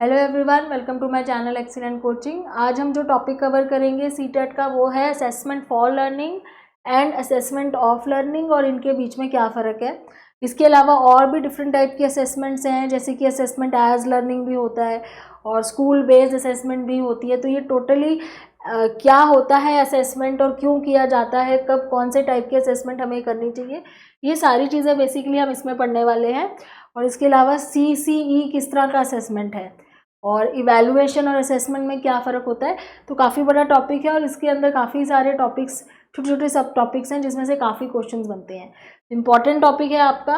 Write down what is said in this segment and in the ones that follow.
Hello everyone, welcome to my channel excellent coaching. आज हम जो टॉपिक कवर करेंगे सीटेट का वो है assessment for learning and assessment of learning और इनके बीच में क्या फ़र्क है। इसके अलावा और भी डिफरेंट टाइप की असेसमेंट्स हैं, जैसे कि असेसमेंट एज लर्निंग भी होता है और स्कूल बेस्ड असेसमेंट भी होती है। तो ये टोटली क्या होता है असेसमेंट और क्यों किया जाता है, कब कौन से टाइप की असेसमेंट हमें करनी चाहिए, ये सारी चीज़ें बेसिकली हम इसमें पढ़ने वाले हैं। और इसके अलावा CCE किस तरह का असेसमेंट है और इवैल्यूएशन और असेसमेंट में क्या फ़र्क होता है। तो काफ़ी बड़ा टॉपिक है और इसके अंदर काफ़ी सारे टॉपिक्स, छोटे छोटे सब टॉपिक्स हैं जिसमें से काफ़ी क्वेश्चंस बनते हैं। इंपॉर्टेंट टॉपिक है आपका।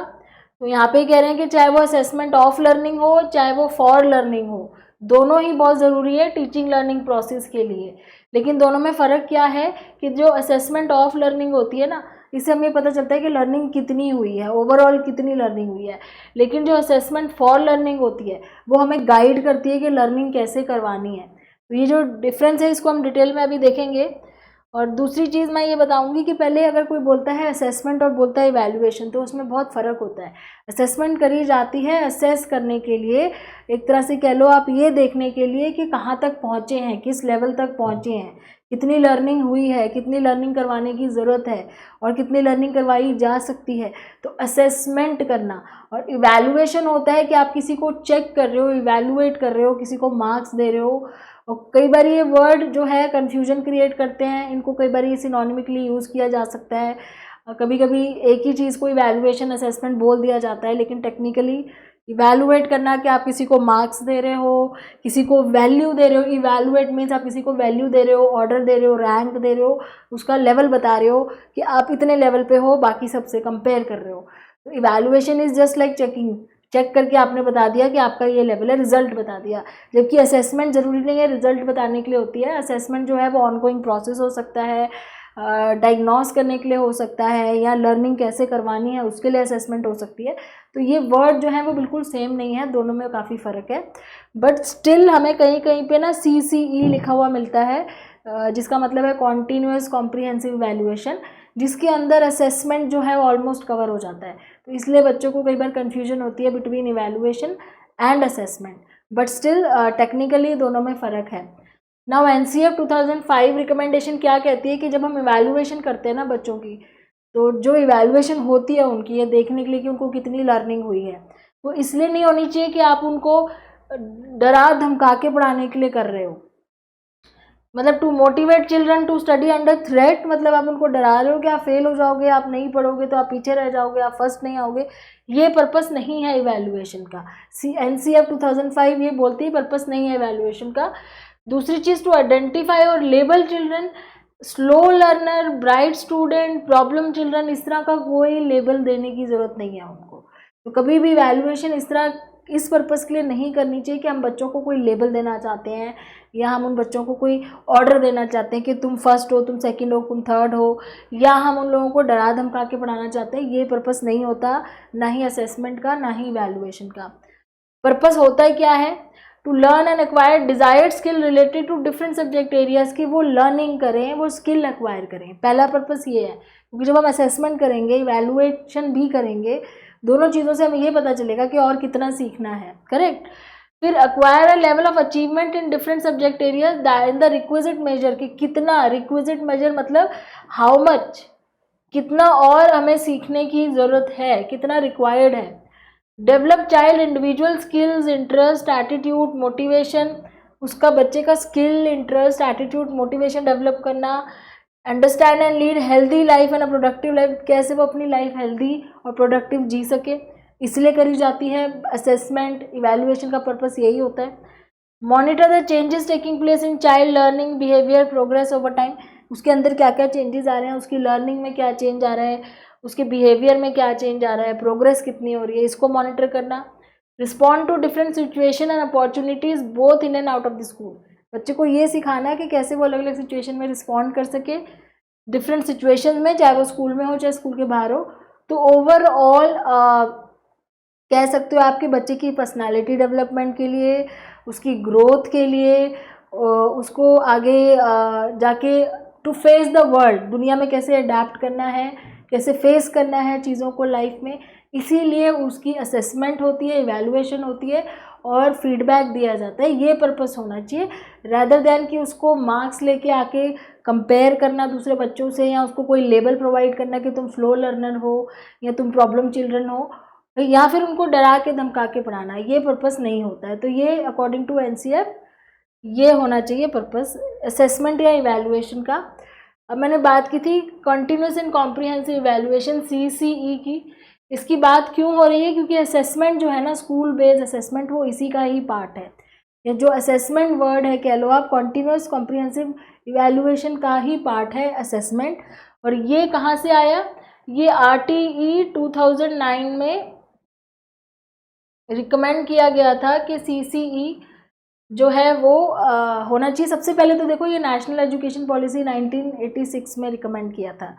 तो यहाँ पे कह रहे हैं कि चाहे वो असेसमेंट ऑफ लर्निंग हो चाहे वो फॉर लर्निंग हो, दोनों ही बहुत ज़रूरी है टीचिंग लर्निंग प्रोसेस के लिए। लेकिन दोनों में फ़र्क क्या है कि जो असेसमेंट ऑफ लर्निंग होती है ना, इससे हमें पता चलता है कि लर्निंग कितनी हुई है, ओवरऑल कितनी लर्निंग हुई है। लेकिन जो असेसमेंट फॉर लर्निंग होती है वो हमें गाइड करती है कि लर्निंग कैसे करवानी है। तो ये जो डिफरेंस है इसको हम डिटेल में अभी देखेंगे। और दूसरी चीज़ मैं ये बताऊंगी कि पहले अगर कोई बोलता है असेसमेंट और बोलता है इवैल्यूएशन, तो उसमें बहुत फ़र्क होता है। असेसमेंट करी जाती है असेस करने के लिए, एक तरह से कह लो आप ये देखने के लिए कि कहाँ तक पहुँचे हैं, किस लेवल तक पहुँचे हैं, कितनी लर्निंग हुई है, कितनी लर्निंग करवाने की ज़रूरत है और कितनी लर्निंग करवाई जा सकती है। तो असेसमेंट करना। और इवैल्यूएशन होता है कि आप किसी को चेक कर रहे हो, इवैल्यूएट कर रहे हो, किसी को मार्क्स दे रहे हो। और कई बार ये वर्ड जो है कन्फ्यूजन क्रिएट करते हैं, इनको कई बार ये सिनोनिमिकली यूज़ किया जा सकता है। कभी कभी एक ही चीज़ को इवैल्यूएशन असेसमेंट बोल दिया जाता है, लेकिन टेक्निकली इवैल्यूएट करना कि आप किसी को मार्क्स दे रहे हो, किसी को वैल्यू दे रहे हो। इवैल्यूएट मीन्स आप किसी को वैल्यू दे रहे हो, ऑर्डर दे रहे हो, रैंक दे रहे हो, उसका लेवल बता रहे हो कि आप इतने लेवल पे हो, बाकी सबसे कंपेयर कर रहे हो। तो evaluation is just like checking, check करके आपने बता दिया कि आपका ये लेवल है, रिजल्ट बता दिया। जबकि असेसमेंट ज़रूरी नहीं है रिजल्ट बताने के लिए होती है। असेसमेंट जो है वो ऑनगोइंग प्रोसेस हो सकता है, डायग्नोस करने के लिए हो सकता है, या लर्निंग कैसे करवानी है उसके लिए असेसमेंट हो सकती है। तो ये वर्ड जो है वो बिल्कुल सेम नहीं है, दोनों में काफ़ी फ़र्क है। बट स्टिल हमें कहीं कहीं पे ना CCE लिखा हुआ मिलता है, जिसका मतलब है कॉन्टीन्यूअस कॉम्प्रिहेंसिव इवैल्यूएशन, जिसके अंदर असेसमेंट जो है वो ऑलमोस्ट कवर हो जाता है। तो इसलिए बच्चों को कई बार कन्फ्यूजन होती है between evaluation and assessment, but still technically दोनों में फ़र्क है। नाउ NCF 2005 रिकमेंडेशन क्या कहती है कि जब हम इवैल्यूएशन करते हैं ना बच्चों की, तो जो इवैल्यूएशन होती है उनकी, ये देखने के लिए कि उनको कितनी लर्निंग हुई है, वो इसलिए नहीं होनी चाहिए कि आप उनको डरा धमका के पढ़ाने के लिए कर रहे हो। मतलब to motivate children to study under threat, मतलब आप उनको डरा रहे हो कि आप फेल हो जाओगे, आप नहीं पढ़ोगे तो आप पीछे रह जाओगे, आप फर्स्ट नहीं आओगे। ये पर्पस नहीं है इवैल्यूएशन का। NCF 2005 ये बोलती है पर्पस नहीं है इवैल्यूएशन का। दूसरी चीज़, टू आइडेंटिफाई और label children, slow learner, bright student, problem children, इस तरह का कोई लेबल देने की ज़रूरत नहीं है उनको। तो कभी भी इवैल्यूएशन इस तरह इस पर्पस के लिए नहीं करनी चाहिए कि हम बच्चों को कोई लेबल देना चाहते हैं, या हम उन बच्चों को कोई ऑर्डर देना चाहते हैं कि तुम फर्स्ट हो, तुम सेकंड हो, तुम थर्ड हो, या हम उन लोगों को डरा धमका के पढ़ाना चाहते हैं। ये पर्पस नहीं होता, ना ही असेसमेंट का ना ही इवैल्यूएशन का। पर्पस होता है क्या है, to learn and acquire desired skill related to different subject areas, की वो लर्निंग करें, वो स्किल एक्वायर करें। पहला पर्पस ये है, क्योंकि जब हम असेसमेंट करेंगे, इवैल्यूएशन भी करेंगे, दोनों चीज़ों से हमें ये पता चलेगा कि और कितना सीखना है। करेक्ट। फिर acquire a level of achievement in different subject areas in the requisite measure, कि कितना, रिक्विजिट मेजर मतलब हाउ मच, कितना और हमें सीखने की ज़रूरत है, कितना रिक्वायर्ड है। Develop child individual skills, interest, attitude, motivation, उसका बच्चे का skill, interest, attitude, motivation develop करना। Understand and lead healthy life and a productive life, कैसे वो अपनी लाइफ हेल्दी और प्रोडक्टिव जी सके, इसलिए करी जाती है असेसमेंट। इवैल्यूएशन का पर्पस यही होता है। Monitor the changes taking place in child learning behaviour progress over time, उसके अंदर क्या क्या चेंजेस आ रहे हैं, उसकी लर्निंग में क्या चेंज आ रहा है, उसके बिहेवियर में क्या चेंज आ रहा है, प्रोग्रेस कितनी हो रही है, इसको मॉनिटर करना। Respond to different situation and opportunities both in and out of the school, बच्चे को ये सिखाना है कि कैसे वो अलग अलग सिचुएशन में रिस्पॉन्ड कर सके, डिफरेंट सिचुएशन में, चाहे वो स्कूल में हो चाहे स्कूल के बाहर हो। तो ओवरऑल कह सकते हो आपके बच्चे की पर्सनालिटी डेवलपमेंट के लिए, उसकी ग्रोथ के लिए, उसको आगे जाके टू फेस द वर्ल्ड, दुनिया में कैसे अडेप्ट करना है, कैसे फेस करना है चीज़ों को लाइफ में, इसीलिए उसकी असेसमेंट होती है, इवैल्यूएशन होती है और फीडबैक दिया जाता है। ये पर्पस होना चाहिए रैदर देन कि उसको मार्क्स लेके आके कंपेयर करना दूसरे बच्चों से, या उसको कोई लेबल प्रोवाइड करना कि तुम फ्लो लर्नर हो या तुम प्रॉब्लम चिल्ड्रन हो, या फिर उनको डरा के धमका के पढ़ाना। ये पर्पस नहीं होता है। तो ये अकॉर्डिंग टू एनसीएफ ये होना चाहिए पर्पस असेसमेंट या इवैल्यूएशन का। अब मैंने बात की थी continuous and comprehensive evaluation CCE की। इसकी बात क्यों हो रही है? क्योंकि असेसमेंट जो है ना, स्कूल बेस्ड असेसमेंट, वो इसी का ही पार्ट है। या जो असेसमेंट वर्ड है कह लो आप, कॉन्टिन्यूस कॉम्प्रिहेंसिव इवैल्यूएशन का ही पार्ट है असेसमेंट। और ये कहाँ से आया? ये RTE 2009 में रिकमेंड किया गया था कि CCE जो है वो होना चाहिए। सबसे पहले तो देखो, ये नेशनल एजुकेशन पॉलिसी 1986 में रिकमेंड किया था।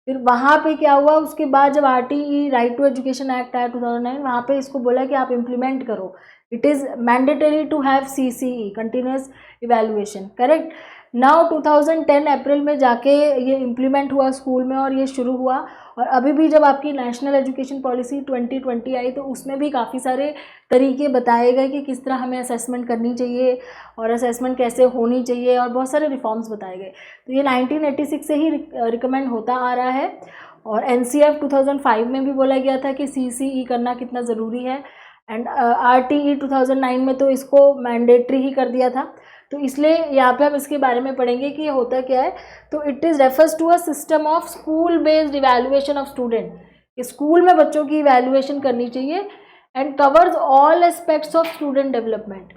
फिर वहाँ पे क्या हुआ, उसके बाद जब RTE right to education act आया 2009, वहाँ पे इसको बोला कि आप इम्प्लीमेंट करो, it is mandatory to have CCE continuous evaluation, correct. Now 2010 April में जाके ये इम्प्लीमेंट हुआ स्कूल में और ये शुरू हुआ। और अभी भी जब आपकी नेशनल एजुकेशन पॉलिसी 2020 आई तो उसमें भी काफ़ी सारे तरीके बताए गए कि किस तरह हमें असेसमेंट करनी चाहिए और असेसमेंट कैसे होनी चाहिए, और बहुत सारे रिफॉर्म्स बताए गए। तो ये 1986 से ही रिकमेंड होता आ रहा है। और NCF 2005 में भी बोला गया था कि CCE करना कितना ज़रूरी है। एंड RTE 2009 में तो इसको मैंडेटरी ही कर दिया था। तो इसलिए यहाँ पे हम इसके बारे में पढ़ेंगे कि ये होता क्या है। तो it is refers to a system of school based evaluation of student, कि स्कूल में बच्चों की इवैल्यूएशन करनी चाहिए। And covers all aspects of student development,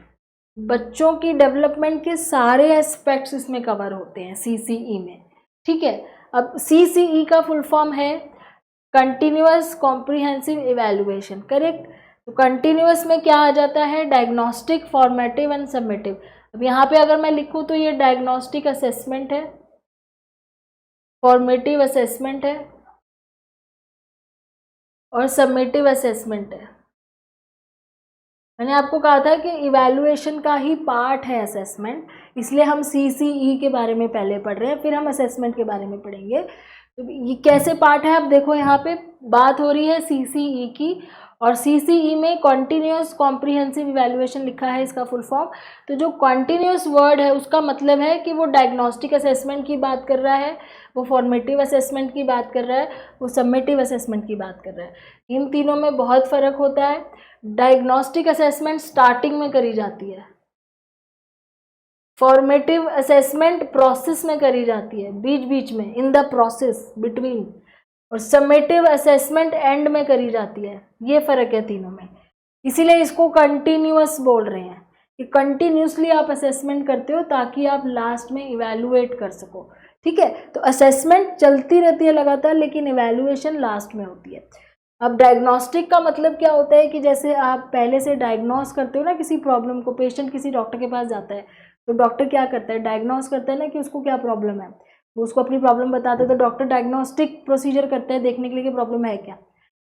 बच्चों की डेवलपमेंट के सारे एस्पेक्ट्स इसमें कवर होते हैं CCE में, ठीक है। अब CCE का फुल फॉर्म है कंटिन्यूअस कॉम्प्रिहेंसिव इवैल्यूएशन, करेक्ट। तो कंटिन्यूअस में क्या आ जाता है? Diagnostic, formative and submissive. अब यहाँ पे अगर मैं लिखूँ तो ये डायग्नोस्टिक असेसमेंट है, फॉर्मेटिव असेसमेंट है और सबमिटिव असेसमेंट है। मैंने आपको कहा था कि इवैल्यूएशन का ही पार्ट है असेसमेंट, इसलिए हम CCE के बारे में पहले पढ़ रहे हैं, फिर हम असेसमेंट के बारे में पढ़ेंगे। तो ये कैसे पार्ट है? आप देखो यहाँ पे बात हो रही है CCE की, और CCE में कॉन्टिन्यूस कॉम्प्रिहेंसिव इवैल्यूएशन लिखा है इसका फुल फॉर्म। तो जो कॉन्टिन्यूस वर्ड है उसका मतलब है कि वो डायग्नोस्टिक असेसमेंट की बात कर रहा है, वो फॉर्मेटिव असेसमेंट की बात कर रहा है, वो सबमिटिव असेसमेंट की बात कर रहा है। इन तीनों में बहुत फ़र्क होता है। डायग्नोस्टिक असेसमेंट स्टार्टिंग में करी जाती है, फॉर्मेटिव असेसमेंट प्रोसेस में करी जाती है, बीच बीच में, इन द प्रोसेस बिटवीन, और सबमिटिव असेसमेंट एंड में करी जाती है। ये फ़र्क है तीनों में, इसीलिए इसको कंटिन्यूअस बोल रहे हैं कि कंटिन्यूसली आप असेसमेंट करते हो ताकि आप लास्ट में इवैल्यूएट कर सको, ठीक है। तो असेसमेंट चलती रहती है लगातार, लेकिन इवैल्यूएशन लास्ट में होती है। अब डायग्नोस्टिक का मतलब क्या होता है कि जैसे आप पहले से डायग्नोस करते हो ना किसी प्रॉब्लम को, पेशेंट किसी डॉक्टर के पास जाता है तो डॉक्टर क्या करता है? डायग्नोस करता है ना कि उसको क्या प्रॉब्लम है, वो उसको अपनी प्रॉब्लम बताते हैं, तो डॉक्टर डायग्नोस्टिक प्रोसीजर करते हैं देखने के लिए कि प्रॉब्लम है क्या।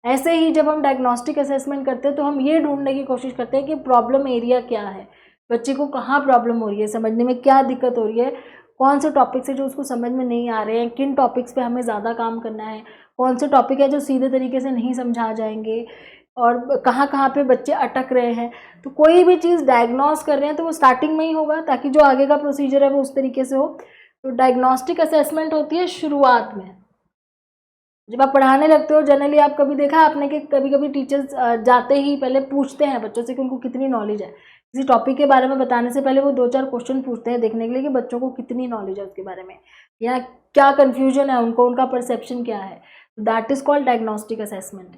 ऐसे ही जब हम डायग्नोस्टिक असेसमेंट करते हैं तो हम ये ढूंढने की कोशिश करते हैं कि प्रॉब्लम एरिया क्या है, बच्चे को कहाँ प्रॉब्लम हो रही है, समझने में क्या दिक्कत हो रही है, कौन से टॉपिक्स है जो उसको समझ में नहीं आ रहे हैं, किन टॉपिक्स पे हमें ज़्यादा काम करना है, कौन से टॉपिक है जो सीधे तरीके से नहीं समझा जाएंगे, और कहाँ कहाँ पे बच्चे अटक रहे हैं। तो कोई भी चीज़ डायग्नोस कर रहे हैं तो वो स्टार्टिंग में ही होगा ताकि जो आगे का प्रोसीजर है वो उस तरीके से हो। तो डायग्नोस्टिक असेसमेंट होती है शुरुआत में, जब आप पढ़ाने लगते हो। जनरली आप कभी देखा आपने कि कभी कभी टीचर्स जाते ही पहले पूछते हैं बच्चों से कि उनको कितनी नॉलेज है, किसी टॉपिक के बारे में बताने से पहले वो 2-4 क्वेश्चन पूछते हैं देखने के लिए कि बच्चों को कितनी नॉलेज है उसके बारे में, या क्या कन्फ्यूजन है उनको, उनका परसेप्शन क्या है। That is called diagnostic assessment.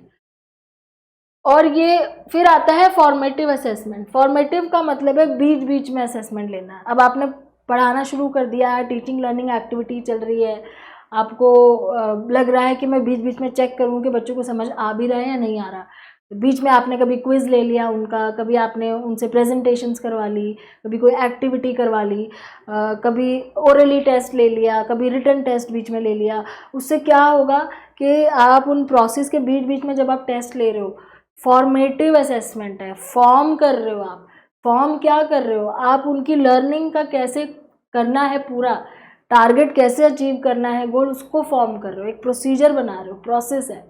और ये फिर आता है फॉर्मेटिव असेसमेंट। फॉर्मेटिव का मतलब है बीच बीच में असेसमेंट लेना। अब आपने पढ़ाना शुरू कर दिया है, टीचिंग लर्निंग एक्टिविटी चल रही है, आपको लग रहा है कि मैं बीच बीच में चेक करूँ कि बच्चों को समझ आ भी रहा है या नहीं आ रहा। बीच में आपने कभी क्विज़ ले लिया उनका, कभी आपने उनसे प्रेजेंटेशंस करवा ली, कभी कोई एक्टिविटी करवा ली, कभी ओरली टेस्ट ले लिया, कभी रिटन टेस्ट बीच में ले लिया। उससे क्या होगा कि आप उन प्रोसेस के बीच बीच में जब आप टेस्ट ले रहे हो, फॉर्मेटिव असेसमेंट है, फॉर्म कर रहे हो आप। फॉर्म क्या कर रहे हो आप? उनकी लर्निंग का कैसे करना है, पूरा टारगेट कैसे अचीव करना है, गोल, उसको फॉर्म कर रहे हो, एक प्रोसीजर बना रहे हो, प्रोसेस है।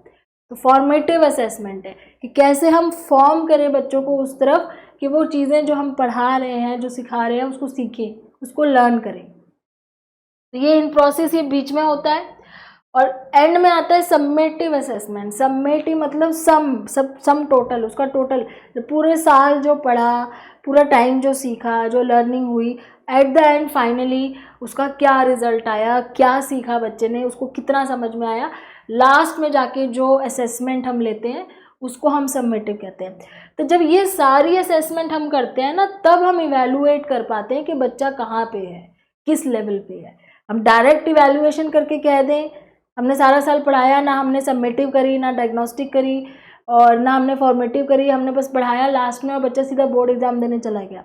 तो फॉर्मेटिव असेसमेंट है कि कैसे हम फॉर्म करें बच्चों को उस तरफ कि वो चीज़ें जो हम पढ़ा रहे हैं, जो सिखा रहे हैं, उसको सीखें, उसको लर्न करें। तो ये इन प्रोसेस ये बीच में होता है। और एंड में आता है सम्मेटिव असेसमेंट। सम्मेटिव मतलब सम टोटल, उसका टोटल पूरे साल जो पढ़ा, पूरा टाइम जो सीखा, जो लर्निंग हुई, एट द एंड फाइनली उसका क्या रिजल्ट आया, क्या सीखा बच्चे ने, उसको कितना समझ में आया, लास्ट में जाके जो असेसमेंट हम लेते हैं उसको हम सम्मेटिव कहते हैं। तो जब ये सारी असेसमेंट हम करते हैं ना, तब हम इवेलुएट कर पाते हैं कि बच्चा कहाँ पे है, किस लेवल पे है। हम डायरेक्ट इवेलुएशन करके कह दें, हमने सारा साल पढ़ाया, ना हमने सबमिटिव करी, ना डायग्नोस्टिक करी, और ना हमने फॉर्मेटिव करी, हमने बस पढ़ाया लास्ट में और बच्चा सीधा बोर्ड एग्जाम देने चला गया,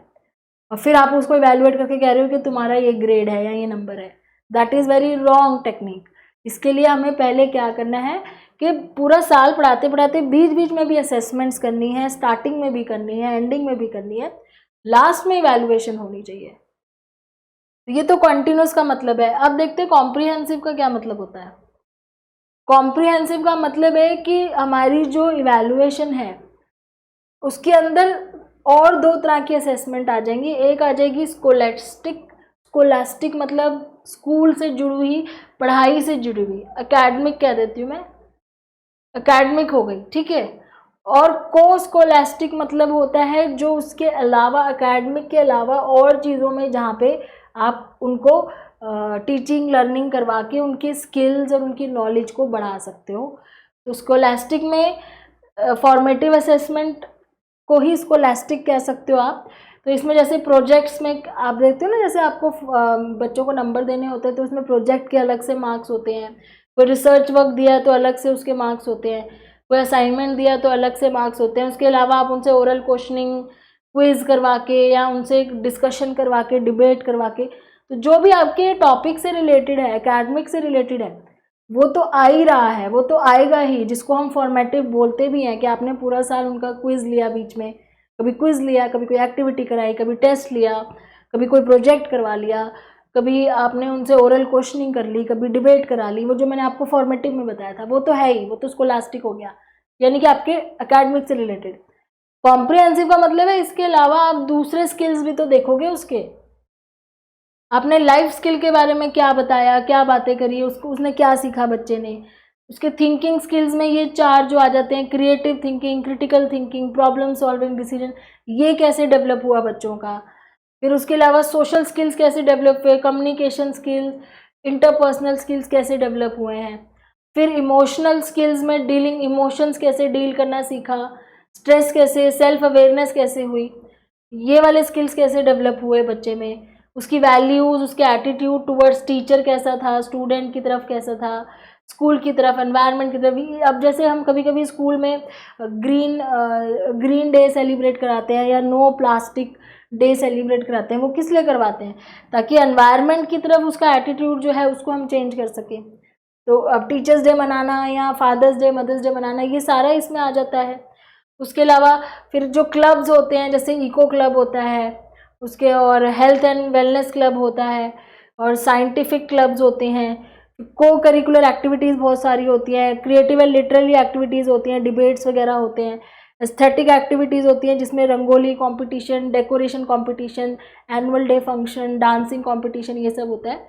और फिर आप उसको इवेलुएट करके कह रहे हो कि तुम्हारा ये ग्रेड है या ये नंबर है। That is very wrong technique. इसके लिए हमें पहले क्या करना है कि पूरा साल पढ़ाते पढ़ाते बीच बीच में भी असेसमेंट्स करनी है, स्टार्टिंग में भी करनी है, एंडिंग में भी करनी है, लास्ट में इवेलुएशन होनी चाहिए। ये तो कंटिन्यूस का मतलब है। अब देखते हैं कॉम्प्रिहेंसिव का क्या मतलब होता है। कॉम्प्रिहेंसिव का मतलब है कि हमारी जो इवेलुएशन है उसके अंदर और दो तरह की असेसमेंट आ जाएंगी। एक आ जाएगी स्कोलेस्टिक। स्कोलेस्टिक मतलब स्कूल से जुड़ी हुई, पढ़ाई से जुड़ी हुई, एकेडमिक कह देती हूँ मैं, एकेडमिक हो गई, ठीक है। और को स्कोलेस्टिक मतलब होता है जो उसके अलावा, एकेडमिक के अलावा और चीज़ों में जहाँ पे आप उनको टीचिंग लर्निंग करवा के उनके स्किल्स और उनकी नॉलेज को बढ़ा सकते हो। तो स्कोलेस्टिक में फॉर्मेटिव असेसमेंट को ही स्कोलेस्टिक कह सकते हो आप। तो इसमें जैसे प्रोजेक्ट्स में आप देखते हो ना, जैसे आपको बच्चों को नंबर देने होते हैं तो उसमें प्रोजेक्ट के अलग से मार्क्स होते हैं, कोई रिसर्च वर्क दिया तो अलग से उसके मार्क्स होते हैं, कोई असाइनमेंट दिया तो अलग से मार्क्स होते हैं। उसके अलावा आप उनसे ओरल क्वेश्चनिंग, क्विज़ करवा के या उनसे डिस्कशन करवा के, डिबेट करवा के, तो जो भी आपके टॉपिक से रिलेटेड है, एकेडमिक से रिलेटेड है, वो तो आ ही रहा है, वो तो आएगा ही, जिसको हम फॉर्मेटिव बोलते भी हैं कि आपने पूरा साल उनका क्विज़ लिया, बीच में कभी क्विज़ लिया, कभी कोई एक्टिविटी कराई, कभी टेस्ट लिया, कभी कोई प्रोजेक्ट करवा लिया, कभी आपने उनसे ओरल क्वेश्चनिंग कर ली, कभी डिबेट करा ली। वो जो मैंने आपको फॉर्मेटिव में बताया था वो तो है ही, वो तो स्कोलास्टिक हो गया, यानी कि आपके एकेडमिक से रिलेटेड। कॉम्प्रिहेंसिव का मतलब है इसके अलावा आप दूसरे स्किल्स भी तो देखोगे उसके। आपने लाइफ स्किल के बारे में क्या बताया, क्या बातें करी, उसको उसने क्या सीखा बच्चे ने। उसके थिंकिंग स्किल्स में ये चार जो आ जाते हैं, creative thinking, critical thinking, problem solving, decision, ये कैसे डेवलप हुआ बच्चों का। फिर उसके अलावा सोशल स्किल्स कैसे डेवलप हुए, कम्युनिकेशन स्किल्स, इंटरपर्सनल स्किल्स कैसे डेवलप हुए हैं। फिर इमोशनल स्किल्स में डीलिंग, इमोशंस कैसे डील करना सीखा, स्ट्रेस कैसे, सेल्फ अवेयरनेस कैसे हुई, ये वाले स्किल्स कैसे डेवलप हुए बच्चे में। उसकी वैल्यूज़, उसके एटीट्यूड टुवर्ड्स टीचर कैसा था, स्टूडेंट की तरफ कैसा था, स्कूल की तरफ, एनवायरनमेंट की तरफ। अब जैसे हम कभी कभी स्कूल में ग्रीन डे सेलिब्रेट कराते हैं या नो प्लास्टिक डे सेलिब्रेट कराते हैं, वो किस लिए करवाते हैं, ताकि एनवायरनमेंट की तरफ उसका एटीट्यूड जो है उसको हम चेंज कर सकें। तो अब टीचर्स डे मनाना या फादर्स डे, मदर्स डे मनाना, ये सारा इसमें आ जाता है। उसके अलावा फिर जो क्लब्स होते हैं, जैसे इको क्लब होता है उसके, और हेल्थ एंड वेलनेस क्लब होता है, और साइंटिफिक क्लब्स होते हैं, को करिकुलर एक्टिविटीज़ बहुत सारी होती हैं, क्रिएटिव एंड लिटरेरी एक्टिविटीज़ होती हैं, डिबेट्स वगैरह होते हैं, एस्थेटिक एक्टिविटीज़ होती हैं जिसमें rangoli competition, decoration competition, annual day function, dancing competition, ये सब होता है।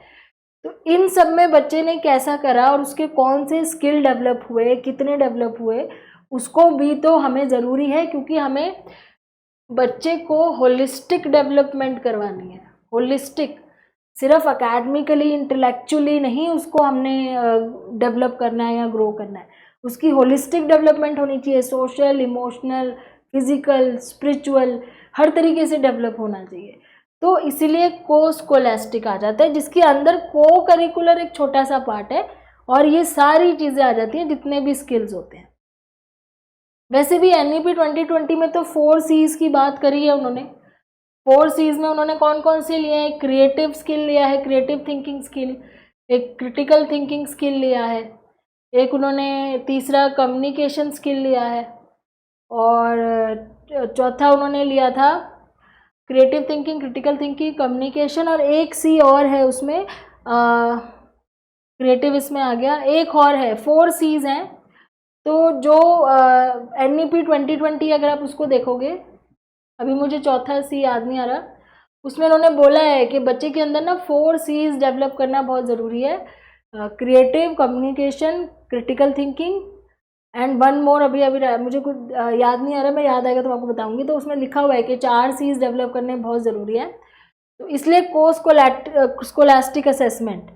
तो इन सब में बच्चे ने कैसा करा और उसके कौन से स्किल डेवलप हुए, कितने डेवलप हुए, उसको भी तो हमें ज़रूरी है, क्योंकि हमें बच्चे को होलिस्टिक डेवलपमेंट करवानी है। होलिस्टिक, सिर्फ अकेडमिकली इंटेलेक्चुअली नहीं उसको हमने डेवलप करना है या ग्रो करना है, उसकी होलिस्टिक डेवलपमेंट होनी चाहिए। सोशल, इमोशनल, फिजिकल, स्पिरिचुअल, हर तरीके से डेवलप होना चाहिए। तो इसीलिए को स्कोलेस्टिक आ जाता है, जिसके अंदर को करिकुलर एक छोटा सा पार्ट है और ये सारी चीज़ें आ जाती हैं जितने भी स्किल्स होते हैं। वैसे भी NEP 2020 में तो 4 C's की बात करी है उन्होंने। 4 C's में उन्होंने कौन कौन से लिए हैं, क्रिएटिव स्किल लिया है, क्रिएटिव थिंकिंग स्किल, एक क्रिटिकल थिंकिंग स्किल लिया है, एक उन्होंने तीसरा कम्युनिकेशन स्किल लिया है, और चौथा उन्होंने लिया था creative thinking, critical thinking, communication, और एक C और है उसमें, क्रिएटिव इसमें आ गया, एक और है। 4 C's हैं तो जो NEP 2020 अगर आप उसको देखोगे, अभी मुझे चौथा C याद नहीं आ रहा, उसमें उन्होंने बोला है कि बच्चे के अंदर ना 4 C's डेवलप करना बहुत ज़रूरी है, creative, communication, critical thinking and one more, अभी मुझे कुछ याद नहीं आ रहा, मैं याद आएगा तो आपको बताऊंगी। तो उसमें लिखा हुआ है कि 4 C's डेवलप करने बहुत ज़रूरी है, तो इसलिए स्कोलास्टिक असेसमेंट,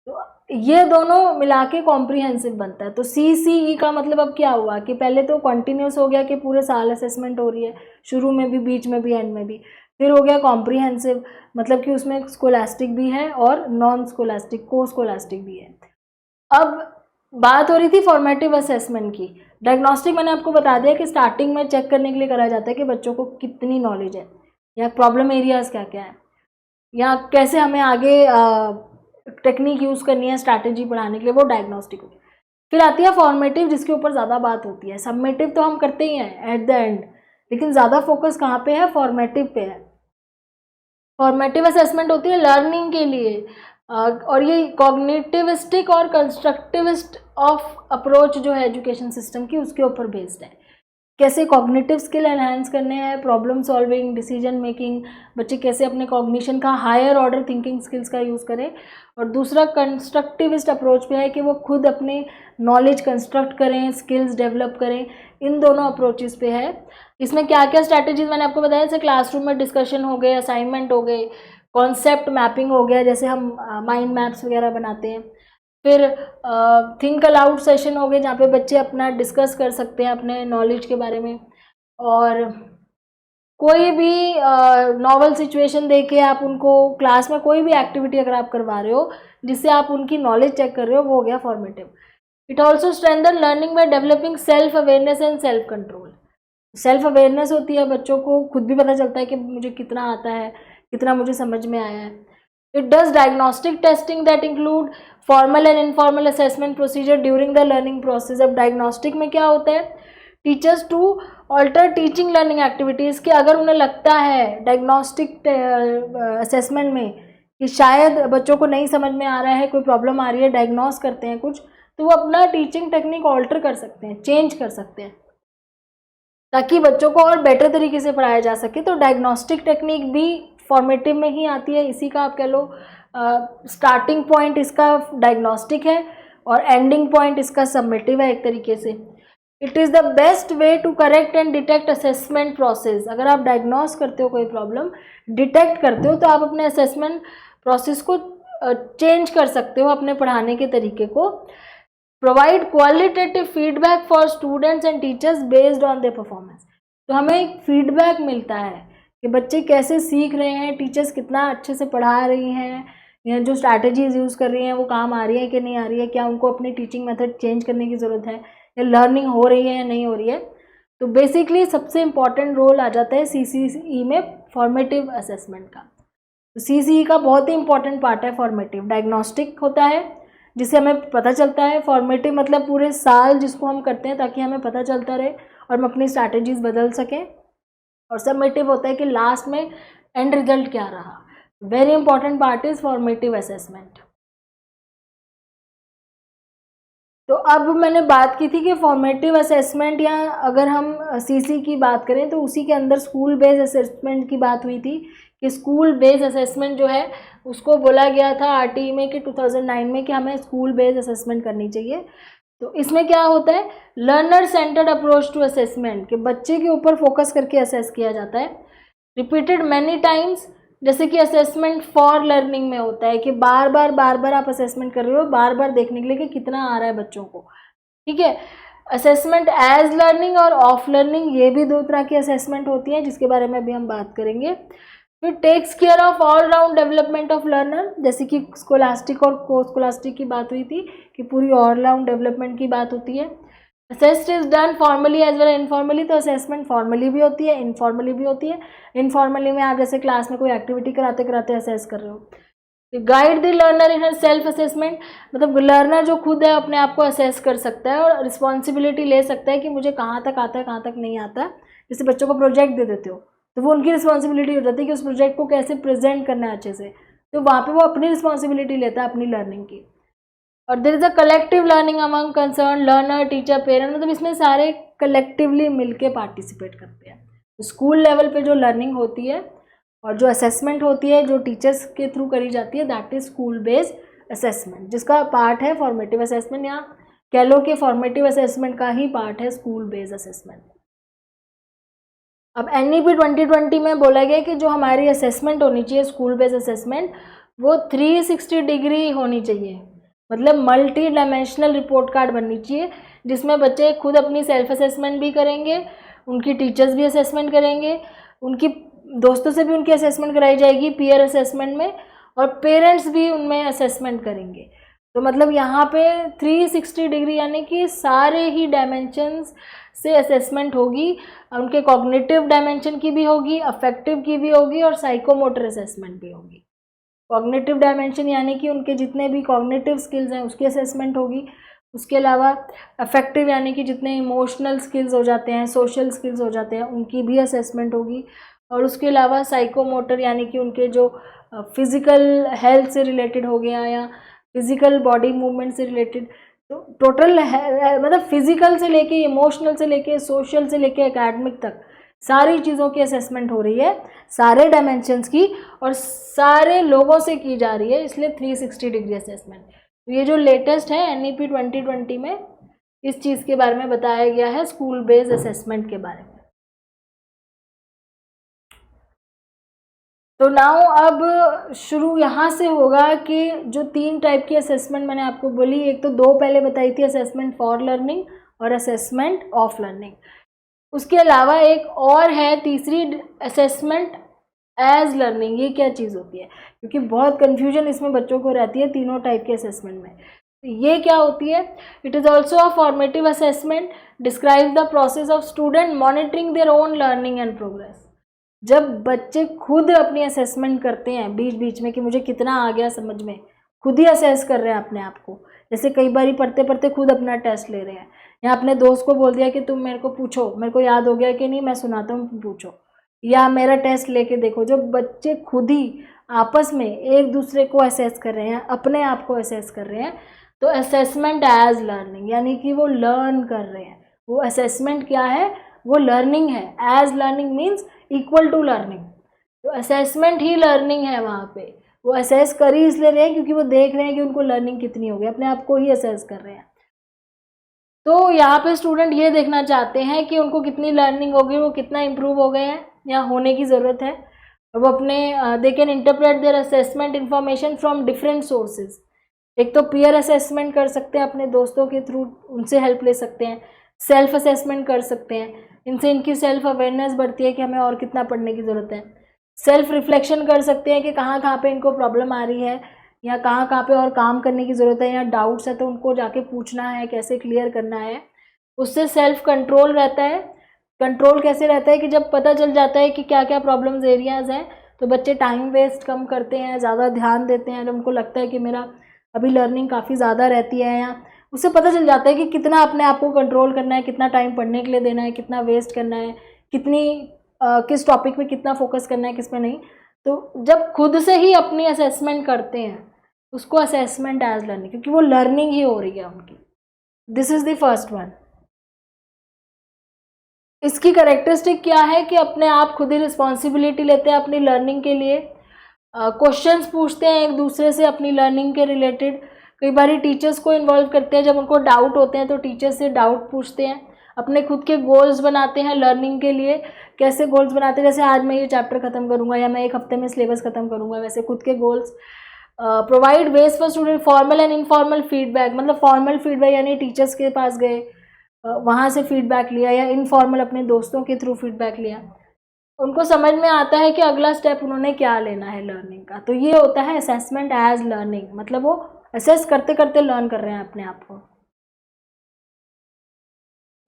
तो ये दोनों मिला के कॉम्प्रीहेंसिव बनता है। तो CCE का मतलब अब क्या हुआ कि पहले तो कॉन्टिन्यूस हो गया कि पूरे साल असेसमेंट हो रही है, शुरू में भी, बीच में भी, एंड में भी। फिर हो गया कॉम्प्रीहेंसिव, मतलब कि उसमें स्कोलास्टिक भी है और नॉन स्कोलास्टिक, को स्कोलास्टिक भी है। अब बात हो रही थी फॉर्मेटिव असेसमेंट की। डायग्नोस्टिक मैंने आपको बता दिया कि स्टार्टिंग में चेक करने के लिए करा जाता है कि बच्चों को कितनी नॉलेज है, या प्रॉब्लम एरियाज क्या क्या है, या कैसे हमें आगे टेक्निक यूज़ करनी है स्ट्रैटेजी पढ़ाने के लिए, वो डायग्नोस्टिक होगी। फिर आती है फॉर्मेटिव, जिसके ऊपर ज़्यादा बात होती है। सबमेटिव तो हम करते ही हैं एट द एंड, लेकिन ज़्यादा फोकस कहाँ पे है? फॉर्मेटिव पे है। फॉर्मेटिव असेसमेंट होती है लर्निंग के लिए, और ये कॉग्निटिविस्टिक और कंस्ट्रक्टिविस्ट ऑफ अप्रोच जो है एजुकेशन सिस्टम की, उसके ऊपर बेस्ड है। कैसे कॉग्निटिव स्किल एनहांस करने हैं, प्रॉब्लम सॉल्विंग, डिसीजन मेकिंग, बच्चे कैसे अपने कॉग्निशन का हायर ऑर्डर थिंकिंग स्किल्स का यूज़ करें। और दूसरा कंस्ट्रक्टिविस्ट अप्रोच पे है कि वो खुद अपने नॉलेज कंस्ट्रक्ट करें, स्किल्स डेवलप करें। इन दोनों अप्रोचेस पे है। इसमें क्या क्या स्ट्रैटेजीज मैंने आपको बताया, जैसे क्लासरूम में डिस्कशन हो गए, असाइनमेंट हो गए, कॉन्सेप्ट मैपिंग हो गया, जैसे हम माइंड मैप्स वगैरह बनाते हैं। फिर थिंक अलाउड सेशन हो गए, जहाँ पे बच्चे अपना डिस्कस कर सकते हैं अपने नॉलेज के बारे में। और कोई भी नॉवल सिचुएशन देके आप उनको क्लास में कोई भी एक्टिविटी अगर आप करवा रहे हो जिससे आप उनकी नॉलेज चेक कर रहे हो, वो हो गया formative. It also strengthen learning by developing self awareness and self control. Self awareness होती है, बच्चों को खुद भी पता चलता है कि मुझे कितना आता है, कितना मुझे समझ में आया है। It does diagnostic testing that include formal and informal assessment procedure during the learning process. अब डायग्नोस्टिक में क्या होता है, teachers to alter teaching learning activities, कि अगर उन्हें लगता है डायग्नोस्टिक असेसमेंट में कि शायद बच्चों को नहीं समझ में आ रहा है, कोई प्रॉब्लम आ रही है, डायग्नोस करते हैं कुछ, तो वो अपना टीचिंग टेक्निक ऑल्टर कर सकते हैं, चेंज कर सकते हैं, ताकि बच्चों को और बेटर तरीके से पढ़ाया जा सके। तो डायग्नोस्टिक टेक्निक भी फॉर्मेटिव में ही आती है। इसी का आप कह लो स्टार्टिंग पॉइंट इसका डायग्नोस्टिक है और एंडिंग पॉइंट इसका सबमिटिव है एक तरीके से। It is the best way to correct and detect assessment process. अगर आप डायग्नोस करते हो कोई प्रॉब्लम, डिटेक्ट करते हो, तो आप अपने असेसमेंट प्रोसेस को चेंज कर सकते हो, अपने पढ़ाने के तरीके को। Provide qualitative feedback for students and teachers based on their performance. तो हमें एक फीडबैक मिलता है कि बच्चे कैसे सीख रहे हैं, टीचर्स कितना अच्छे से पढ़ा रही हैं, या जो स्ट्रैटेजीज यूज़ कर रही हैं वो काम आ रही है कि नहीं आ रही है, क्या उनको अपनी टीचिंग मेथड चेंज करने की ज़रूरत है, या लर्निंग हो रही है या नहीं हो रही है। तो बेसिकली सबसे इम्पॉर्टेंट रोल आ जाता है CCE में फॉर्मेटिव असेसमेंट का। तो CCE का बहुत ही इंपॉर्टेंट पार्ट है फॉर्मेटिव। डायग्नोस्टिक होता है जिससे हमें पता चलता है, फॉर्मेटिव मतलब पूरे साल जिसको हम करते हैं ताकि हमें पता चलता रहे और हम अपनी स्ट्रैटेजीज बदल सकें। और सबमिटिव होता है कि लास्ट में एंड रिजल्ट क्या रहा। Very important part is formative assessment. तो अब मैंने बात की थी कि फॉर्मेटिव असेसमेंट, या अगर हम CC की बात करें तो उसी के अंदर स्कूल बेस्ड असेसमेंट की बात हुई थी कि स्कूल बेस्ड असेसमेंट जो है उसको बोला गया था RTE में कि 2009 में कि हमें स्कूल बेस्ड असेसमेंट करनी चाहिए। तो इसमें क्या होता है, learner centred approach to assessment, कि बच्चे के ऊपर फोकस करके असेस किया जाता है। रिपीटेड मैनी टाइम्स, जैसे कि असेसमेंट फॉर लर्निंग में होता है कि बार बार आप असेसमेंट कर रहे हो, बार बार देखने के लिए कि कितना आ रहा है बच्चों को, ठीक है। असेसमेंट एज लर्निंग और ऑफ लर्निंग, ये भी 2 तरह की असेसमेंट होती है जिसके बारे में अभी हम बात करेंगे। फिर takes care of all round development of learner, जैसे कि स्कोलास्टिक और को स्कोलास्टिक की बात हुई थी कि पूरी ऑल राउंड डेवलपमेंट की बात होती है। Assessed is done formally as well informally, तो असेसमेंट फॉर्मली भी होती है, इनफॉर्मली भी होती है। इनफॉर्मली में आप जैसे क्लास में कोई एक्टिविटी कराते कराते असेस कर रहे हो। Guide the learner in her self assessment, मतलब लर्नर जो खुद है अपने आप को असेस कर सकता है और रिस्पॉन्सिबिलिटी ले सकता है कि मुझे कहाँ तक आता है, कहाँ तक नहीं आता। जैसे बच्चों को प्रोजेक्ट दे देते हो तो वो उनकी रिस्पॉन्सिबिलिटी हो जाती है कि उस प्रोजेक्ट को कैसे प्रेजेंट करना है अच्छे से, तो वहाँ पे वो अपनी रिस्पॉन्सिबिलिटी लेता है अपनी लर्निंग की। और there is a collective learning among concern learner teacher parent, मतलब इसमें सारे कलेक्टिवली मिलके पार्टिसिपेट करते हैं। स्कूल लेवल पे जो लर्निंग होती है और जो असेसमेंट होती है जो टीचर्स के थ्रू करी जाती है, that is school based assessment, जिसका पार्ट है फॉर्मेटिव असेसमेंट, या कह लो कि फॉर्मेटिव असेसमेंट का ही पार्ट है स्कूल बेस्ड असेसमेंट। अब NEP 2020 में बोला गया कि जो हमारी असेसमेंट होनी चाहिए स्कूल बेस्ड असेसमेंट, वो 360 डिग्री होनी चाहिए, मतलब मल्टी डायमेंशनल रिपोर्ट कार्ड बननी चाहिए, जिसमें बच्चे खुद अपनी सेल्फ असेसमेंट भी करेंगे, उनकी टीचर्स भी असेसमेंट करेंगे, उनकी दोस्तों से भी उनकी असेसमेंट कराई जाएगी पीयर असेसमेंट में, और पेरेंट्स भी उनमें असेसमेंट करेंगे। तो मतलब यहाँ पे 360 डिग्री यानी कि सारे ही डायमेंशंस से असेसमेंट होगी, उनके कॉग्निटिव डायमेंशन की भी होगी, अफेक्टिव की भी होगी, और साइकोमोटर असेसमेंट भी होगी। कॉग्निटिव डायमेंशन यानी कि उनके जितने भी कॉग्निटिव स्किल्स हैं उसकी असेसमेंट होगी, उसके अलावा अफेक्टिव यानी कि जितने इमोशनल स्किल्स हो जाते हैं, सोशल स्किल्स हो जाते हैं, उनकी भी असेसमेंट होगी, और उसके अलावा साइकोमोटर यानी कि उनके जो फिज़िकल हेल्थ से रिलेटेड हो गया या फिज़िकल बॉडी मूवमेंट से रिलेटेड, तो टोटल मतलब फिज़िकल से लेके इमोशनल से लेके सोशल से लेके एकेडमिक तक सारी चीज़ों की असेसमेंट हो रही है, सारे डायमेंशंस की, और सारे लोगों से की जा रही है, इसलिए 360 डिग्री असेसमेंट। तो ये जो लेटेस्ट है NEP 2020 में इस चीज़ के बारे में बताया गया है, स्कूल बेस्ड असेसमेंट के बारे में। तो नाउ अब शुरू यहाँ से होगा कि जो 3 टाइप की असेसमेंट मैंने आपको बोली, एक तो 2 पहले बताई थी, असेसमेंट फॉर लर्निंग और असेसमेंट ऑफ लर्निंग। उसके अलावा एक और है तीसरी, असेसमेंट एज लर्निंग। ये क्या चीज़ होती है, क्योंकि बहुत कन्फ्यूजन इसमें बच्चों को रहती है तीनों टाइप के असेसमेंट में। ये क्या होती है? It is also a formative assessment, describe the process of student monitoring their own learning and progress. जब बच्चे खुद अपनी असेसमेंट करते हैं बीच बीच में कि मुझे कितना आ गया समझ में, खुद ही असेस कर रहे हैं अपने आप को, जैसे कई बार पढ़ते पढ़ते खुद अपना टेस्ट ले रहे हैं, या अपने दोस्त को बोल दिया कि तुम मेरे को पूछो, मेरे को याद हो गया कि नहीं, मैं सुनाता हूँ, तुम पूछो, या मेरा टेस्ट लेके देखो। जो बच्चे खुद ही आपस में एक दूसरे को असेस कर रहे हैं, अपने आप को असेस कर रहे हैं, तो असेसमेंट एज लर्निंग, यानी कि वो लर्न कर रहे हैं। वो असेसमेंट क्या है? वो लर्निंग है। As learning means equal to learning, तो असेसमेंट ही लर्निंग है। वहाँ पे वो असेस कर ही इसलिए रहे हैं क्योंकि वो देख रहे हैं कि उनको लर्निंग कितनी हो गई, अपने आप को ही असेस कर रहे हैं। तो यहाँ पे स्टूडेंट ये देखना चाहते हैं कि उनको कितनी लर्निंग हो गई, वो कितना इम्प्रूव हो गए हैं या होने की ज़रूरत है। वो अपने they can interpret their assessment information from different sources. एक तो पीयर असेसमेंट कर सकते हैं, अपने दोस्तों के थ्रू उनसे हेल्प ले सकते हैं, सेल्फ असेसमेंट कर सकते हैं, इनसे इनकी सेल्फ अवेयरनेस बढ़ती है कि हमें और कितना पढ़ने की ज़रूरत है। सेल्फ रिफ्लेक्शन कर सकते हैं कि कहाँ कहाँ पे इनको प्रॉब्लम आ रही है, या कहाँ कहाँ पे और काम करने की ज़रूरत है, या डाउट्स है तो उनको जाके पूछना है, कैसे क्लियर करना है। उससे सेल्फ कंट्रोल रहता है। कंट्रोल कैसे रहता है कि जब पता चल जाता है कि क्या क्या प्रॉब्लम्स एरियाज़ हैं, तो बच्चे टाइम वेस्ट कम करते हैं, ज़्यादा ध्यान देते हैं। जब उनको लगता है कि मेरा अभी लर्निंग काफ़ी ज़्यादा रहती है, या उससे पता चल जाता है कि कितना अपने आप को कंट्रोल करना है, कितना टाइम पढ़ने के लिए देना है, कितना वेस्ट करना है, किस टॉपिक में कितना फोकस करना है, किस में नहीं। तो जब खुद से ही अपनी असेसमेंट करते हैं उसको असेसमेंट एज लर्निंग, क्योंकि वो लर्निंग ही हो रही है उनकी। This is the first one. इसकी कैरेक्टरिस्टिक क्या है कि अपने आप खुद ही रिस्पॉन्सिबिलिटी लेते हैं अपनी लर्निंग के लिए, क्वेश्चंस पूछते हैं एक दूसरे से अपनी लर्निंग के रिलेटेड। कई बार टीचर्स को इन्वॉल्व करते हैं, जब उनको डाउट होते हैं तो टीचर्स से डाउट पूछते हैं। अपने खुद के गोल्स बनाते हैं लर्निंग के लिए। कैसे गोल्स बनाते हैं? जैसे आज मैं ये चैप्टर ख़त्म करूँगा, या मैं 1 हफ्ते में सिलेबस ख़त्म करूँगा, वैसे खुद के goals. Provide ways for student formal and informal feedback, मतलब फॉर्मल फीडबैक यानी टीचर्स के पास गए, वहाँ से फीडबैक लिया, या इनफॉर्मल अपने दोस्तों के थ्रू फीडबैक लिया। उनको समझ में आता है कि अगला स्टेप उन्होंने क्या लेना है लर्निंग का। तो ये होता है असेसमेंट एज लर्निंग, मतलब वो असेस करते करते लर्न कर रहे हैं अपने आप को।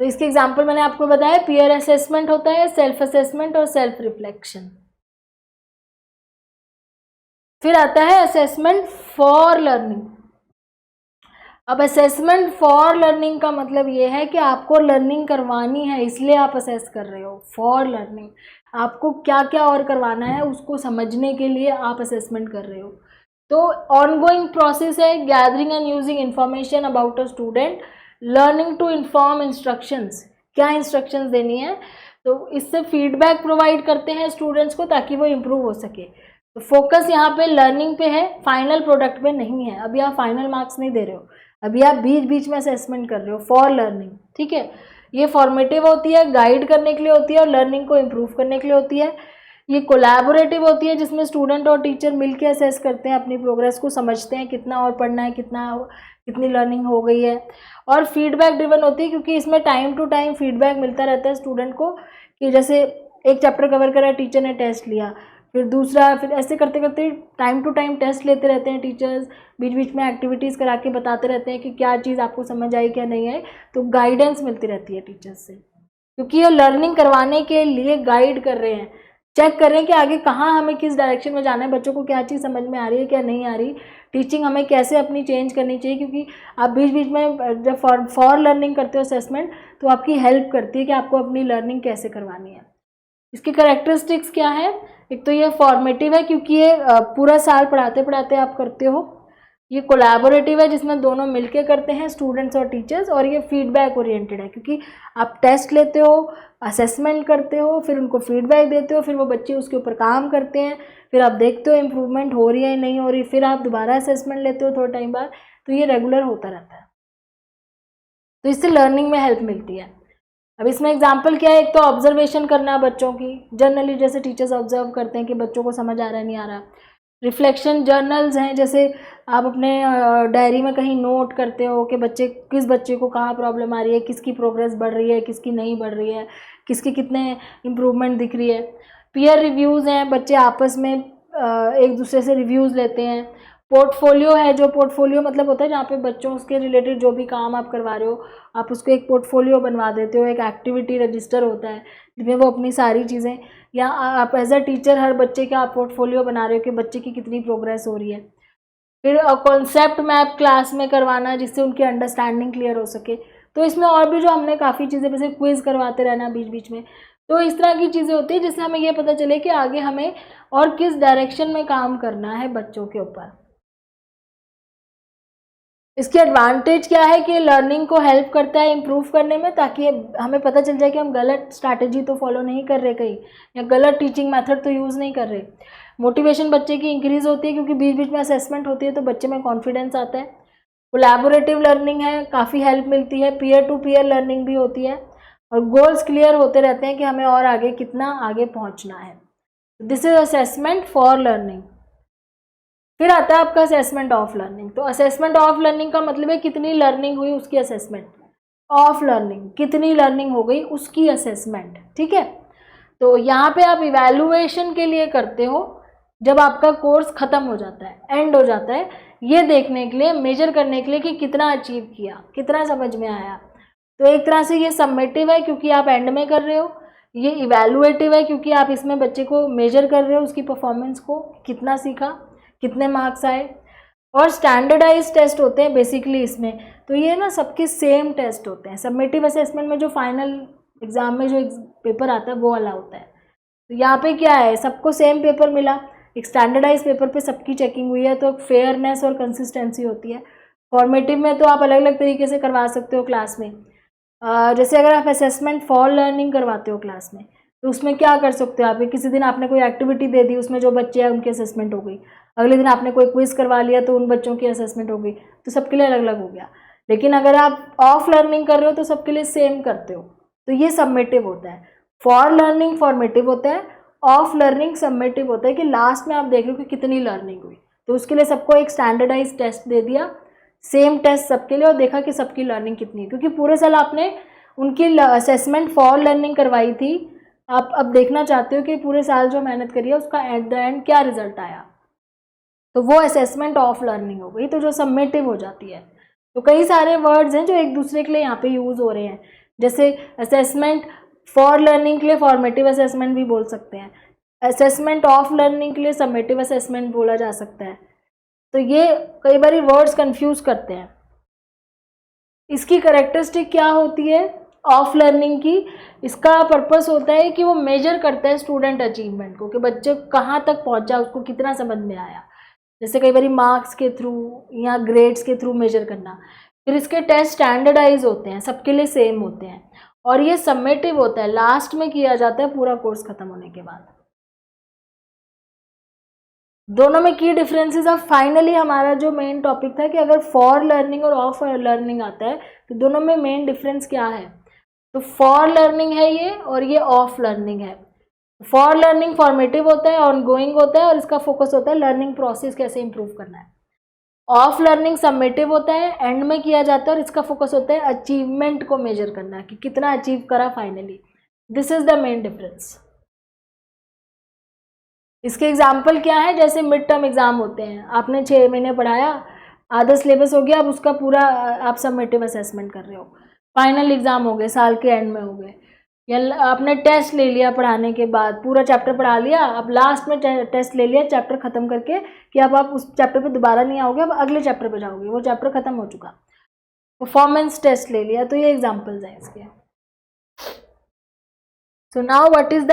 तो इसके एग्जांपल मैंने आपको बताया, पीयर असेसमेंट होता है, सेल्फ असेसमेंट और सेल्फ रिफ्लेक्शन। फिर आता है असेसमेंट फॉर लर्निंग। अब असेसमेंट फॉर लर्निंग का मतलब ये है कि आपको लर्निंग करवानी है, इसलिए आप असेस कर रहे हो। फॉर लर्निंग, आपको क्या क्या और करवाना है उसको समझने के लिए आप असेसमेंट कर रहे हो। तो ऑनगोइंग प्रोसेस है, gathering and using information about a student, learning to inform instructions, क्या इंस्ट्रक्शंस देनी है, तो इससे फीडबैक प्रोवाइड करते हैं स्टूडेंट्स को ताकि वो इम्प्रूव हो सके। तो फोकस यहाँ पे लर्निंग पे है, फाइनल प्रोडक्ट पे नहीं है। अभी आप फाइनल मार्क्स नहीं दे रहे हो, अभी आप बीच बीच में असेसमेंट कर रहे हो फॉर लर्निंग, ठीक है। ये फॉर्मेटिव होती है, गाइड करने के लिए होती है और लर्निंग को इम्प्रूव करने के लिए होती है। ये कोलैबोरेटिव होती है जिसमें स्टूडेंट और टीचर मिलकर असेस करते हैं, अपनी प्रोग्रेस को समझते हैं, कितना और पढ़ना है, कितनी लर्निंग हो गई है। और फीडबैक ड्रिवन होती है क्योंकि इसमें टाइम टू टाइम फीडबैक मिलता रहता है स्टूडेंट को, कि जैसे एक चैप्टर कवर करा, टीचर ने टेस्ट लिया, फिर दूसरा, फिर ऐसे करते करते टाइम टू टाइम टेस्ट लेते रहते हैं टीचर्स, बीच बीच में एक्टिविटीज़ करा के बताते रहते हैं कि क्या चीज़ आपको समझ आई क्या नहीं आई। तो गाइडेंस मिलती रहती है टीचर्स से, क्योंकि ये लर्निंग करवाने के लिए गाइड कर रहे हैं, चेक कर रहे हैं कि आगे कहाँ हमें किस डायरेक्शन में जाना है, बच्चों को क्या चीज़ समझ में आ रही है क्या नहीं आ रही, टीचिंग हमें कैसे अपनी चेंज करनी चाहिए। क्योंकि आप बीच बीच में जब फॉर लर्निंग करते हो असेसमेंट, तो आपकी हेल्प करती है कि आपको अपनी लर्निंग कैसे करवानी है। इसकी कैरेक्टरिस्टिक्स क्या है, एक तो ये फॉर्मेटिव है क्योंकि ये पूरा साल पढ़ाते पढ़ाते आप करते हो। ये कोलैबोरेटिव है जिसमें दोनों मिलके करते हैं, स्टूडेंट्स और टीचर्स। और ये फीडबैक ओरिएंटेड है क्योंकि आप टेस्ट लेते हो, असेसमेंट करते हो, फिर उनको फीडबैक देते हो, फिर वो बच्चे उसके ऊपर काम करते हैं, फिर आप देखते हो इम्प्रूवमेंट हो रही है नहीं हो रही, फिर आप दोबारा असेसमेंट लेते हो थोड़ा टाइम बाद। तो ये रेगुलर होता रहता है, तो इससे लर्निंग में हेल्प मिलती है। अब इसमें एग्जाम्पल क्या है, एक तो ऑब्जर्वेशन करना बच्चों की, जनरली जैसे टीचर्स ऑब्जर्व करते हैं कि बच्चों को समझ आ रहा है नहीं आ रहा। रिफ्लेक्शन जर्नल्स हैं, जैसे आप अपने डायरी में कहीं नोट करते हो कि किस बच्चे को कहाँ प्रॉब्लम आ रही है, किसकी प्रोग्रेस बढ़ रही है, किसकी नहीं बढ़ रही है, किसके कितने इम्प्रूवमेंट दिख रही है। पीयर रिव्यूज़ हैं, बच्चे आपस में एक दूसरे से रिव्यूज़ लेते हैं। पोर्टफोलियो है, जो पोर्टफोलियो मतलब होता है जहाँ पे बच्चों के रिलेटेड जो भी काम आप करवा रहे हो आप उसको एक पोर्टफोलियो बनवा देते हो। एक एक्टिविटी रजिस्टर होता है जिसमें वो अपनी सारी चीज़ें, या आप एज अ टीचर हर बच्चे का आप पोर्टफोलियो बना रहे हो कि बच्चे की कितनी प्रोग्रेस हो रही है। फिर कॉन्सेप्ट मैप क्लास में करवाना जिससे उनकी अंडरस्टैंडिंग क्लियर हो सके। तो इसमें और भी जो हमने काफ़ी चीज़ें, जैसे क्विज़ करवाते रहना बीच बीच में, तो इस तरह की चीज़ें होती है जिससे हमें ये पता चले कि आगे हमें और किस डायरेक्शन में काम करना है बच्चों के ऊपर। इसकी एडवांटेज क्या है कि लर्निंग को हेल्प करता है इम्प्रूव करने में, ताकि हमें पता चल जाए कि हम गलत स्ट्रैटेजी तो फॉलो नहीं कर रहे कहीं, या गलत टीचिंग मेथड तो यूज़ नहीं कर रहे। मोटिवेशन बच्चे की इंक्रीज़ होती है क्योंकि बीच बीच में असेसमेंट होती है तो बच्चे में कॉन्फिडेंस आता है। कोलैबोरेटिव लर्निंग है, काफ़ी हेल्प मिलती है। पीयर टू पीयर लर्निंग भी होती है और गोल्स क्लियर होते रहते हैं कि हमें और आगे कितना आगे पहुँचना है। This is assessment for learning. फिर आता है आपका असेसमेंट ऑफ लर्निंग। तो असेसमेंट ऑफ लर्निंग का मतलब है कितनी लर्निंग हुई उसकी असेसमेंट, ऑफ लर्निंग कितनी लर्निंग हो गई उसकी असेसमेंट, ठीक है। तो यहाँ पे आप इवैल्यूएशन के लिए करते हो जब आपका कोर्स ख़त्म हो जाता है, एंड हो जाता है, ये देखने के लिए, मेजर करने के लिए कि कितना अचीव किया, कितना समझ में आया। तो एक तरह से ये समेटिव है क्योंकि आप एंड में कर रहे हो, ये इवैल्यूएटिव है क्योंकि आप इसमें बच्चे को मेजर कर रहे हो उसकी परफॉर्मेंस को, कितना सीखा, कितने मार्क्स आए। और स्टैंडर्डाइज टेस्ट होते हैं बेसिकली इसमें, तो ये ना सबके सेम टेस्ट होते हैं। सबमिटिव असेसमेंट में जो फाइनल एग्ज़ाम में जो पेपर आता है वो वाला होता है। तो यहाँ पे क्या है, सबको सेम पेपर मिला, एक स्टैंडर्डाइज पेपर पे सबकी चेकिंग हुई है, तो फेयरनेस और कंसिस्टेंसी होती है। फॉर्मेटिव में तो आप अलग अलग तरीके से करवा सकते हो क्लास में। जैसे अगर आप असेसमेंट फॉर लर्निंग करवाते हो क्लास में, तो उसमें क्या कर सकते हो आप, किसी दिन आपने कोई एक्टिविटी दे दी, उसमें जो बच्चे हैं उनकी असेसमेंट हो गई, अगले दिन आपने कोई क्विज़ करवा लिया तो उन बच्चों की असेसमेंट हो गई, तो सबके लिए अलग अलग हो गया। लेकिन अगर आप ऑफ लर्निंग कर रहे हो तो सबके लिए सेम करते हो, तो ये सबमिटिव होता है। फॉर लर्निंग फॉर्मेटिव होता है, ऑफ लर्निंग सबमिटिव होता है कि लास्ट में आप देख रहे हो कि कितनी लर्निंग हुई, तो उसके लिए सबको एक स्टैंडर्डाइज टेस्ट दे दिया, सेम टेस्ट सबके लिए, और देखा कि सबकी लर्निंग कितनी है, क्योंकि पूरे साल आपने उनकी असेसमेंट फॉर लर्निंग करवाई थी। आप अब देखना चाहते हो कि पूरे साल जो मेहनत करी है उसका एट द एंड क्या रिजल्ट आया, तो वो असेसमेंट ऑफ लर्निंग हो गई, तो जो सबमिटिव हो जाती है। तो कई सारे वर्ड्स हैं जो एक दूसरे के लिए यहाँ पे यूज़ हो रहे हैं, जैसे असेसमेंट फॉर लर्निंग के लिए फॉर्मेटिव असेसमेंट भी बोल सकते हैं, असेसमेंट ऑफ लर्निंग के लिए सबमिटिव असेसमेंट बोला जा सकता है। तो ये कई बार वर्ड्स कंफ्यूज करते हैं। इसकी कैरेक्टरिस्टिक क्या होती है ऑफ लर्निंग की, इसका पर्पस होता है कि वो मेजर करता है स्टूडेंट अचीवमेंट को, कि बच्चे कहाँ तक पहुँचा, उसको कितना समझ में आया। जैसे कई बार मार्क्स के थ्रू या ग्रेड्स के थ्रू मेजर करना। फिर इसके टेस्ट स्टैंडर्डाइज होते हैं, सबके लिए सेम होते हैं, और ये सबमिटिव होता है, लास्ट में किया जाता है पूरा कोर्स खत्म होने के बाद। दोनों में की डिफरेंसेस। अब फाइनली हमारा जो मेन टॉपिक था कि अगर फॉर लर्निंग और ऑफ लर्निंग आता है तो दोनों में मेन डिफरेंस क्या है। तो फॉर लर्निंग है ये और ये ऑफ लर्निंग है। फॉर लर्निंग फॉर्मेटिव होता है, ऑनगोइंग होता है, और इसका फोकस होता है लर्निंग प्रोसेस कैसे इंप्रूव करना है। ऑफ लर्निंग सबमिटिव होता है, एंड में किया जाता है, और इसका फोकस होता है अचीवमेंट को मेजर करना कि कितना अचीव करा finally. This is the main difference. इसके एग्जाम्पल क्या है, जैसे मिड टर्म एग्जाम होते हैं, आपने 6 महीने पढ़ाया, आधा सिलेबस हो गया, अब उसका पूरा आप सबमिटिव असेसमेंट कर रहे हो। फाइनल एग्जाम हो गए, साल के एंड में हो गए, या आपने टेस्ट ले लिया पढ़ाने के बाद, पूरा चैप्टर पढ़ा लिया, अब लास्ट में टेस्ट ले लिया चैप्टर खत्म करके कि अब आप उस चैप्टर पे दोबारा नहीं आओगे, अब अगले चैप्टर पे जाओगे, वो चैप्टर खत्म हो चुका। परफॉर्मेंस टेस्ट ले लिया। तो ये एग्जाम्पल्स हैं इसके। So now what is the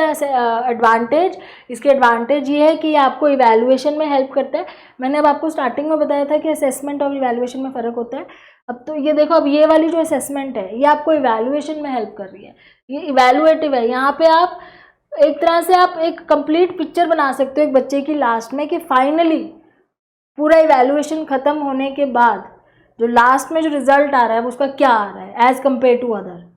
advantage. इसके एडवांटेज ये है कि ये आपको इवैल्यूएशन में हेल्प करता है। मैंने अब आपको स्टार्टिंग में बताया था कि असेसमेंट और इवैल्यूएशन में फ़र्क होता है। अब तो ये देखो, अब ये वाली जो असेसमेंट है ये आपको इवैल्यूएशन में हेल्प कर रही है, ये इवैल्यूएटिव है। यहाँ पे आप एक तरह से आप एक कंप्लीट पिक्चर बना सकते हो एक बच्चे की लास्ट में, कि फाइनली पूरा इवैल्यूएशन ख़त्म होने के बाद जो लास्ट में जो रिजल्ट आ रहा है उसका क्या आ रहा है एज़ कम्पेयर टू अदर।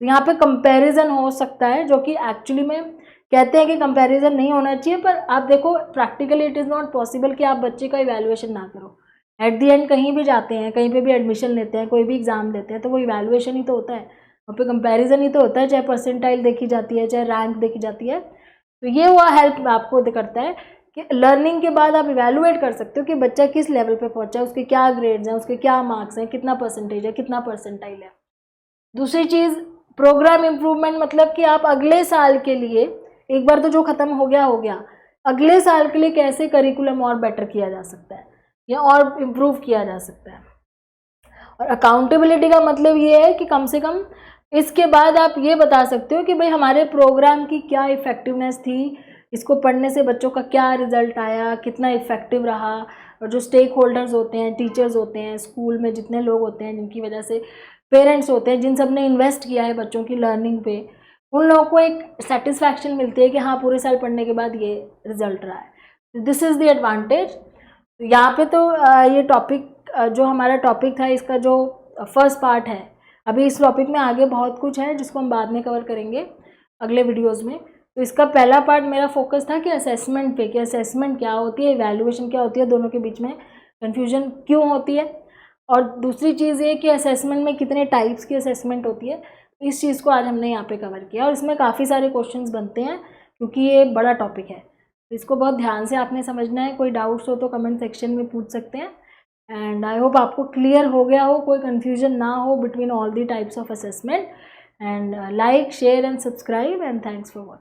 तो यहाँ पे कंपैरिजन हो सकता है, जो कि एक्चुअली में कहते हैं कि कंपैरिजन नहीं होना चाहिए, पर आप देखो practically it is not possible कि आप बच्चे का इवैल्यूएशन ना करो। एट दी एंड कहीं भी जाते हैं, कहीं पे भी एडमिशन लेते हैं, कोई भी एग्ज़ाम देते हैं, तो वो इवैल्यूएशन ही तो होता है, वहाँ पे कंपैरिजन ही तो होता है, चाहे परसेंटाइल देखी जाती है, चाहे रैंक देखी जाती है। तो ये हुआ हेल्प आपको करता है कि लर्निंग के बाद आप इवैल्यूएट कर सकते हो कि बच्चा किस लेवल पे पहुंचा है, उसके क्या ग्रेड्स हैं, उसके क्या मार्क्स हैं, कितना परसेंटेज है, कितना परसेंटाइल है। दूसरी चीज़ प्रोग्राम इम्प्रूवमेंट, मतलब कि आप अगले साल के लिए, एक बार तो जो ख़त्म हो गया, अगले साल के लिए कैसे करिकुलम और बेटर किया जा सकता है या और इम्प्रूव किया जा सकता है। और अकाउंटेबिलिटी का मतलब ये है कि कम से कम इसके बाद आप ये बता सकते हो कि भाई हमारे प्रोग्राम की क्या इफ़ेक्टिवनेस थी, इसको पढ़ने से बच्चों का क्या रिज़ल्ट आया, कितना इफ़ेक्टिव रहा। और जो स्टेक होल्डर्स होते हैं, टीचर्स होते हैं, स्कूल में जितने लोग होते हैं, जिनकी वजह से पेरेंट्स होते हैं, जिन सब ने इन्वेस्ट किया है बच्चों की लर्निंग पे, उन लोगों को एक सेटिस्फैक्शन मिलती है कि हाँ पूरे साल पढ़ने के बाद ये रिज़ल्ट रहा है। This is the advantage. यहाँ पे तो ये टॉपिक जो हमारा टॉपिक था, इसका जो फर्स्ट पार्ट है, अभी इस टॉपिक में आगे बहुत कुछ है जिसको हम बाद में कवर करेंगे अगले वीडियोज़ में। तो इसका पहला पार्ट मेरा फोकस था कि असेसमेंट पे, कि असेसमेंट क्या होती है, इवैल्यूएशन क्या होती है, दोनों के बीच में कन्फ्यूजन क्यों होती है। और दूसरी चीज़ ये कि असेसमेंट में कितने टाइप्स की असेसमेंट होती है, इस चीज़ को आज हमने यहाँ पे कवर किया। और इसमें काफ़ी सारे क्वेश्चंस बनते हैं क्योंकि ये बड़ा टॉपिक है, तो इसको बहुत ध्यान से आपने समझना है। कोई डाउट्स हो तो कमेंट सेक्शन में पूछ सकते हैं। एंड आई होप आपको क्लियर हो गया हो, कोई कन्फ्यूजन ना हो between all the types of assessment. And like, share and subscribe, and thanks for watching.